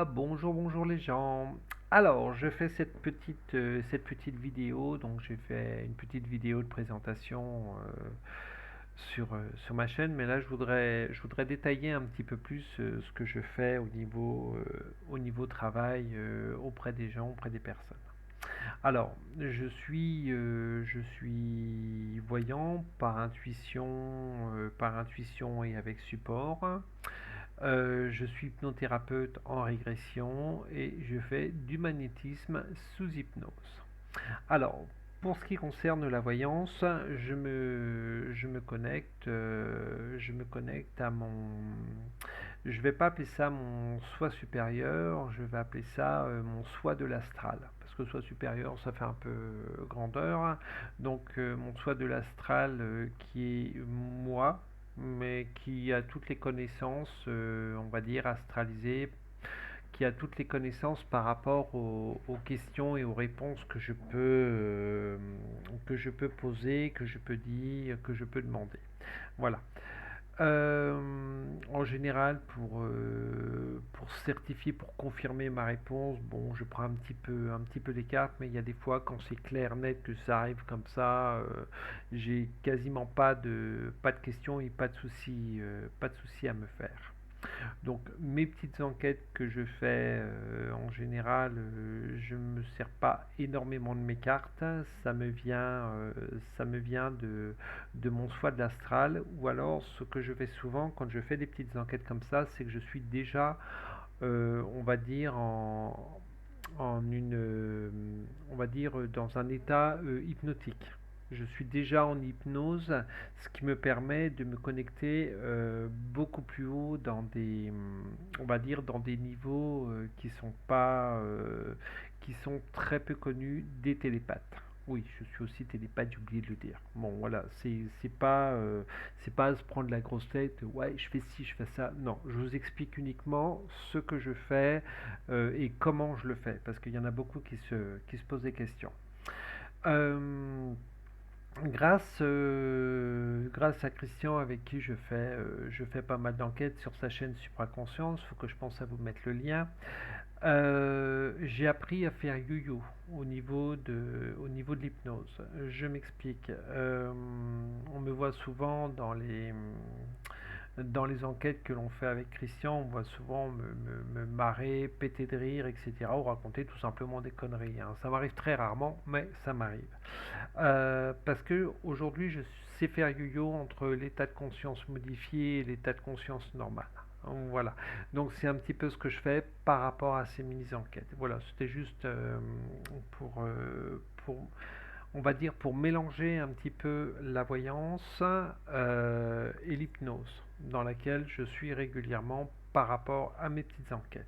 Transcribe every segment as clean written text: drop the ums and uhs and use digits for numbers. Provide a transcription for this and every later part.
Bonjour, bonjour les gens. Alors, je fais cette petite vidéo, donc j'ai fait une petite vidéo de présentation sur ma chaîne, mais là je voudrais détailler un petit peu plus ce que je fais au niveau travail auprès des gens, auprès des personnes. Alors, je suis voyant par intuition et avec support. Je suis hypnothérapeute en régression et je fais du magnétisme sous hypnose. Alors, pour ce qui concerne la voyance, je me connecte à je vais pas appeler ça mon soi supérieur, je vais appeler ça mon soi de l'astral. Parce que soi supérieur, ça fait un peu grandeur. Donc, mon soi de l'astral qui est moi, mais qui a toutes les connaissances, on va dire, astralisées, qui a toutes les connaissances par rapport aux questions et aux réponses que je peux poser, que je peux dire, que je peux demander. Voilà. En général, pour certifier, pour confirmer ma réponse, bon, je prends un petit peu des cartes, mais il y a des fois quand c'est clair, net, que ça arrive comme ça, j'ai quasiment pas de questions et pas de soucis à me faire. Donc mes petites enquêtes que je fais en général, je ne me sers pas énormément de mes cartes, ça me vient de mon soi de l'astral, ou alors ce que je fais souvent quand je fais des petites enquêtes comme ça, c'est que je suis déjà, on va dire, on va dire, dans un état hypnotique. Je suis déjà en hypnose, ce qui me permet de me connecter beaucoup plus haut on va dire, dans des niveaux qui sont très peu connus des télépathes. Oui, je suis aussi télépathe, j'ai oublié de le dire. Bon, voilà, c'est pas à se prendre la grosse tête. Ouais, je fais ci, je fais ça. Non, je vous explique uniquement ce que je fais et comment je le fais, parce qu'il y en a beaucoup qui se posent des questions. Euh, grâce à Christian avec qui je fais pas mal d'enquêtes sur sa chaîne Supraconscience, il faut que je pense à vous mettre le lien. J'ai appris à faire yo-yo au niveau de l'hypnose. Je m'explique. On me voit souvent dans les enquêtes que l'on fait avec Christian, on voit souvent me marrer, péter de rire, etc. ou raconter tout simplement des conneries, hein. Ça m'arrive très rarement, mais ça m'arrive. Parce que aujourd'hui, je sais faire yo-yo entre l'état de conscience modifié et l'état de conscience normal. Voilà. Donc c'est un petit peu ce que je fais par rapport à ces mini-enquêtes. Voilà, c'était juste pour, on va dire, pour mélanger un petit peu la voyance et l'hypnose, dans laquelle je suis régulièrement par rapport à mes petites enquêtes.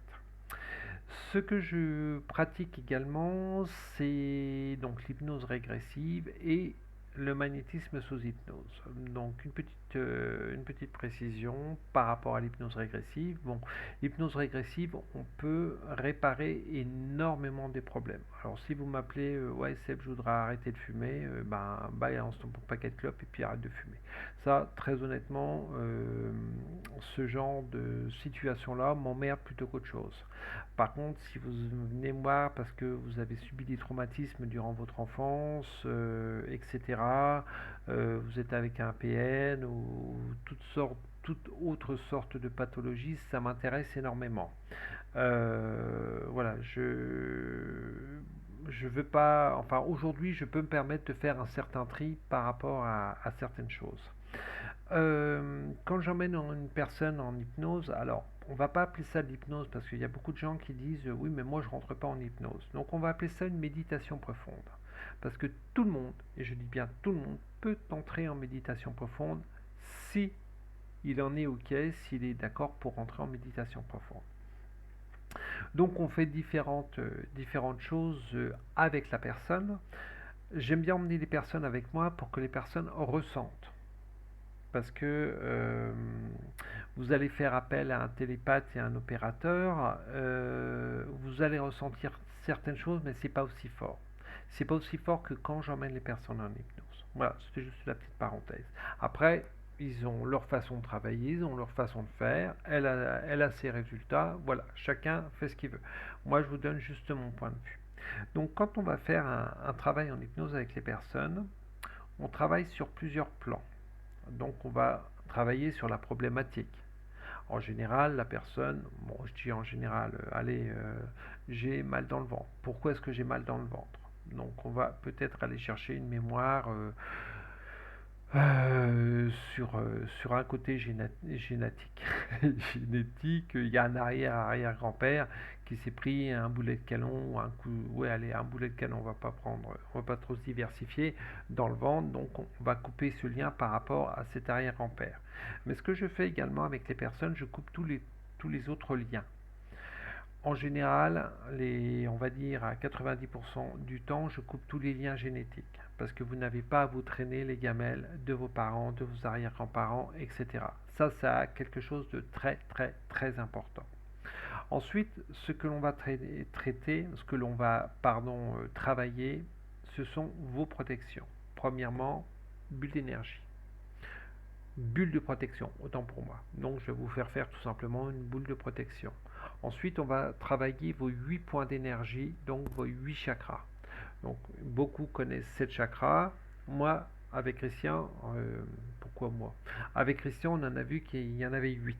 Ce que je pratique également, c'est donc l'hypnose régressive et le magnétisme sous hypnose. Donc une petite précision par rapport à l'hypnose régressive. Bon, l'hypnose régressive, on peut réparer énormément des problèmes. Alors si vous m'appelez, ouais Seb, je voudrais arrêter de fumer, balance ton paquet de clopes et puis arrête de fumer. Ça, très honnêtement, ce genre de situation-là m'emmerde plutôt qu'autre chose. Par contre, si vous venez me voir parce que vous avez subi des traumatismes durant votre enfance, etc., vous êtes avec un PN ou toute autre sorte de pathologie, ça m'intéresse énormément. Voilà, je veux pas, enfin aujourd'hui, je peux me permettre de faire un certain tri par rapport à certaines choses. Quand j'emmène une personne en hypnose, alors on va pas appeler ça de l'hypnose parce qu'il y a beaucoup de gens qui disent oui mais moi je rentre pas en hypnose. Donc on va appeler ça une méditation profonde. Parce que tout le monde, et je dis bien tout le monde, peut entrer en méditation profonde si il en est ok, s'il est d'accord pour rentrer en méditation profonde. Donc on fait différentes choses avec la personne. J'aime bien emmener les personnes avec moi pour que les personnes ressentent. Parce que vous allez faire appel à un télépathe et à un opérateur, vous allez ressentir certaines choses, mais c'est pas aussi fort. C'est pas aussi fort que quand j'emmène les personnes en hypnose. Voilà, c'était juste la petite parenthèse. Après, Ils ont leur façon de travailler, ils ont leur façon de faire, elle a ses résultats, voilà, chacun fait ce qu'il veut. Moi, je vous donne juste mon point de vue. Donc, quand on va faire un travail en hypnose avec les personnes, on travaille sur plusieurs plans. Donc, on va travailler sur la problématique. En général, la personne, bon, je dis en général, allez, j'ai mal dans le ventre. Pourquoi est-ce que j'ai mal dans le ventre? Donc, on va peut-être aller chercher une mémoire sur un côté génétique. Génétique, il y a un arrière-arrière-grand-père qui s'est pris un boulet de canon, un coup, ouais, allez, un boulet de canon, on va pas trop se diversifier dans le ventre, donc on va couper ce lien par rapport à cet arrière-grand-père. Mais ce que je fais également avec les personnes, je coupe tous les autres liens. En général, on va dire à 90% du temps, je coupe tous les liens génétiques parce que vous n'avez pas à vous traîner les gamelles de vos parents, de vos arrière-grands-parents, etc. Ça a quelque chose de très très très important. Ensuite, ce que l'on va traiter, ce que l'on va, travailler, ce sont vos protections. Premièrement, bulle d'énergie. Bulle de protection, autant pour moi. Donc je vais vous faire tout simplement une boule de protection. Ensuite, on va travailler vos 8 points d'énergie, donc vos 8 chakras. Donc beaucoup connaissent 7 chakras. Moi, avec Christian, pourquoi moi? Avec Christian, on en a vu qu'il y en avait 8.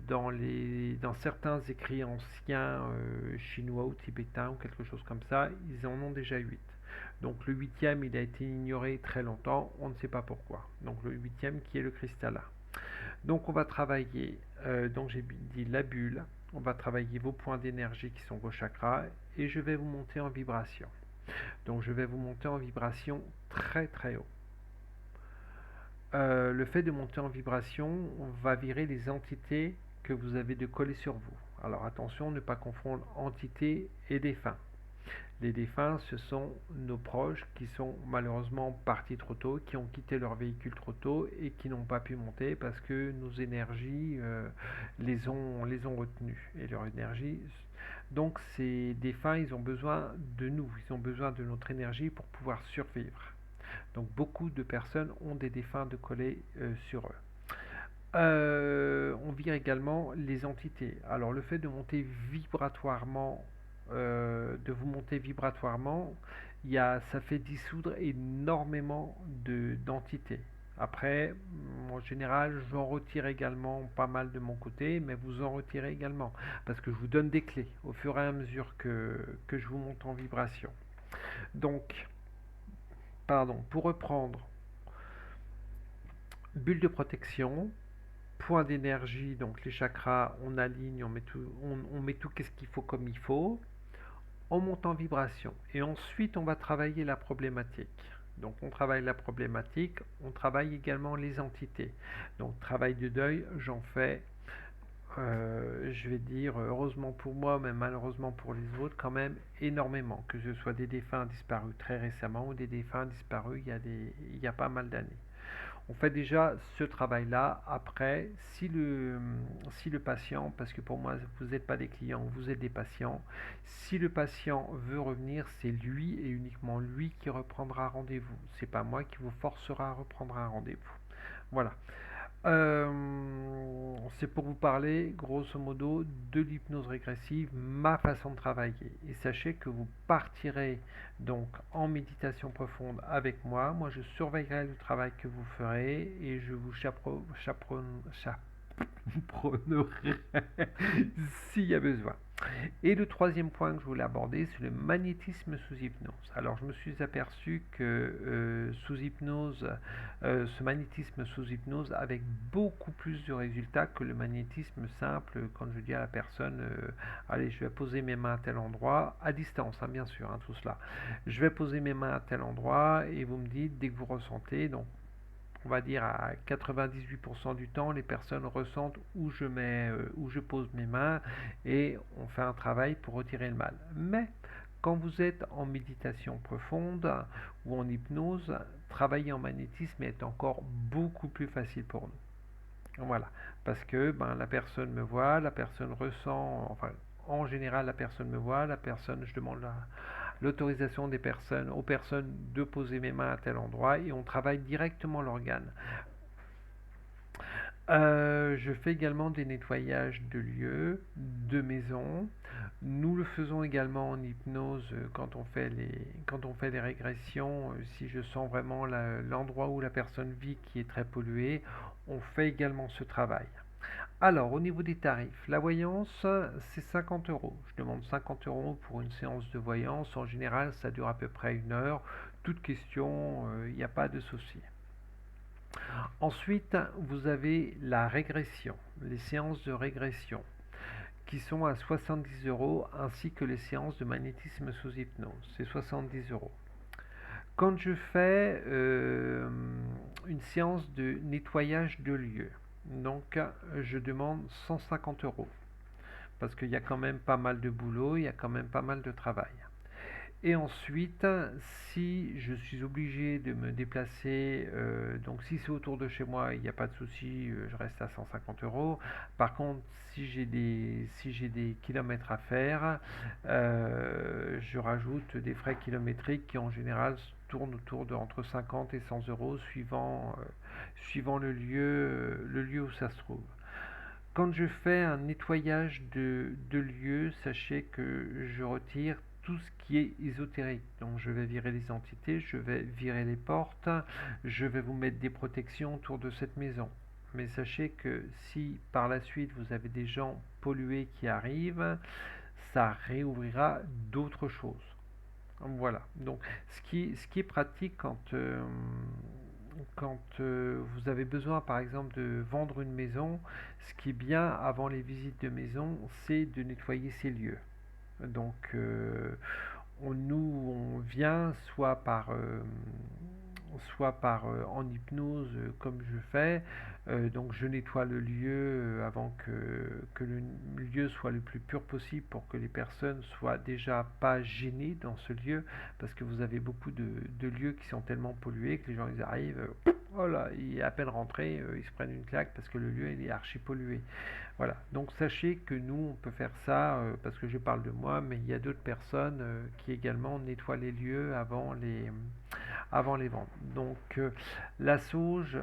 Dans certains écrits anciens chinois ou tibétains ou quelque chose comme ça, ils en ont déjà 8. Donc le huitième, il a été ignoré très longtemps, on ne sait pas pourquoi. Donc le huitième qui est le cristallin. Donc on va travailler, donc j'ai dit la bulle, on va travailler vos points d'énergie qui sont vos chakras et je vais vous monter en vibration. Donc je vais vous monter en vibration très très haut. Le fait de monter en vibration, on va virer les entités que vous avez de coller sur vous. Alors attention, ne pas confondre entité et défunt. Les défunts, ce sont nos proches qui sont malheureusement partis trop tôt, qui ont quitté leur véhicule trop tôt et qui n'ont pas pu monter parce que nos énergies les ont retenus. Et leur énergie. Donc ces défunts, ils ont besoin de nous, ils ont besoin de notre énergie pour pouvoir survivre. Donc beaucoup de personnes ont des défunts de coller sur eux. On vire également les entités. Alors le fait de monter vibratoirement, de vous monter vibratoirement, ça fait dissoudre énormément d'entités. Après, en général, j'en retire également pas mal de mon côté, mais vous en retirez également, parce que je vous donne des clés au fur et à mesure que je vous monte en vibration. Donc, pour reprendre, bulle de protection, point d'énergie, donc les chakras, on aligne, on met tout qu'est-ce qu'il faut comme il faut, on monte en vibration. Et ensuite, on va travailler la problématique. Donc on travaille la problématique, on travaille également les entités. Donc travail de deuil, j'en fais, je vais dire, heureusement pour moi, mais malheureusement pour les autres, quand même énormément. Que ce soit des défunts disparus très récemment ou des défunts disparus il y a pas mal d'années. On fait déjà ce travail-là. Après, si le patient, parce que pour moi, vous n'êtes pas des clients, vous êtes des patients, si le patient veut revenir, c'est lui et uniquement lui qui reprendra rendez-vous. C'est pas moi qui vous forcera à reprendre un rendez-vous. Voilà. C'est pour vous parler, grosso modo, de l'hypnose régressive, ma façon de travailler. Et sachez que vous partirez donc en méditation profonde avec moi. Moi, je surveillerai le travail que vous ferez et je vous chaperonnerai s'il y a besoin. Et le troisième point que je voulais aborder, c'est le magnétisme sous hypnose. Alors je me suis aperçu que sous hypnose, ce magnétisme sous hypnose avec beaucoup plus de résultats que le magnétisme simple quand je dis à la personne allez, je vais poser mes mains à tel endroit, à distance hein, bien sûr, hein, tout cela. Je vais poser mes mains à tel endroit et vous me dites dès que vous ressentez, donc on va dire à 98% du temps, les personnes ressentent où je pose mes mains et on fait un travail pour retirer le mal. Mais quand vous êtes en méditation profonde ou en hypnose, travailler en magnétisme est encore beaucoup plus facile pour nous. Voilà, parce que la personne me voit, la personne ressent, enfin en général la personne me voit, la personne, je demande l'autorisation aux personnes de poser mes mains à tel endroit et on travaille directement l'organe. Je fais également des nettoyages de lieux, de maisons. Nous le faisons également en hypnose quand on fait les régressions. Si je sens vraiment l'endroit où la personne vit qui est très pollué, on fait également ce travail. Alors, au niveau des tarifs, la voyance, c'est 50 euros. Je demande 50 euros pour une séance de voyance. En général, ça dure à peu près une heure. Toute question, il n'y a pas de souci. Ensuite, vous avez la régression, les séances de régression, qui sont à 70 euros, ainsi que les séances de magnétisme sous hypnose, c'est 70 euros. Quand je fais une séance de nettoyage de lieu, donc je demande 150 euros, parce qu'il y a quand même pas mal de boulot, il y a quand même pas mal de travail. Et ensuite, si je suis obligé de me déplacer, donc si c'est autour de chez moi, il n'y a pas de souci, je reste à 150 euros. Par contre, si j'ai des kilomètres à faire, je rajoute des frais kilométriques qui en général tournent autour de entre 50 et 100 euros suivant le lieu où ça se trouve. Quand je fais un nettoyage de lieu, sachez que je retire tout ce qui est ésotérique. Donc je vais virer les entités, je vais virer les portes, je vais vous mettre des protections autour de cette maison. Mais sachez que si par la suite vous avez des gens pollués qui arrivent, ça réouvrira d'autres choses. Voilà. Donc, ce qui est pratique quand vous avez besoin, par exemple, de vendre une maison, ce qui est bien avant les visites de maison, c'est de nettoyer ces lieux. Donc, on vient soit par en hypnose comme je fais. Donc je nettoie le lieu avant que le lieu soit le plus pur possible pour que les personnes soient déjà pas gênées dans ce lieu, parce que vous avez beaucoup de lieux qui sont tellement pollués que les gens ils arrivent, oh là, il est à peine rentré, ils se prennent une claque parce que le lieu il est archi pollué. Voilà, donc sachez que nous, on peut faire ça, parce que je parle de moi, mais il y a d'autres personnes qui également nettoient les lieux avant les ventes. Donc la sauge,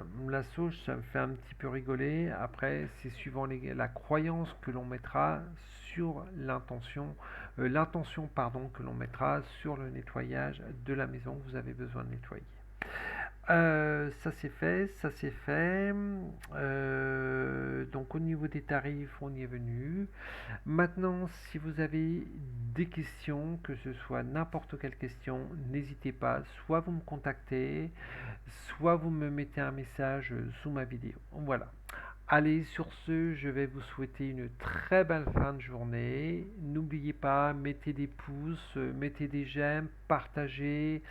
ça me fait un petit peu rigoler. Après, c'est suivant la croyance que l'on mettra sur l'intention pardon que l'on mettra sur le nettoyage de la maison que vous avez besoin de nettoyer. Ça c'est fait, ça c'est fait. Donc au niveau des tarifs, on y est venu. Maintenant, si vous avez des questions, que ce soit n'importe quelle question, n'hésitez pas. Soit vous me contactez, soit vous me mettez un message sous ma vidéo. Voilà. Allez, sur ce, je vais vous souhaiter une très belle fin de journée. N'oubliez pas, mettez des pouces, mettez des j'aime, partagez,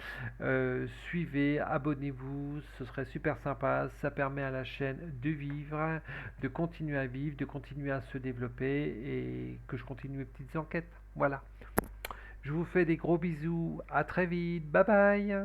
suivez, abonnez-vous, ce serait super sympa. Ça permet à la chaîne de vivre, de continuer à vivre, de continuer à se développer et que je continue mes petites enquêtes. Voilà. Je vous fais des gros bisous, à très vite, bye bye.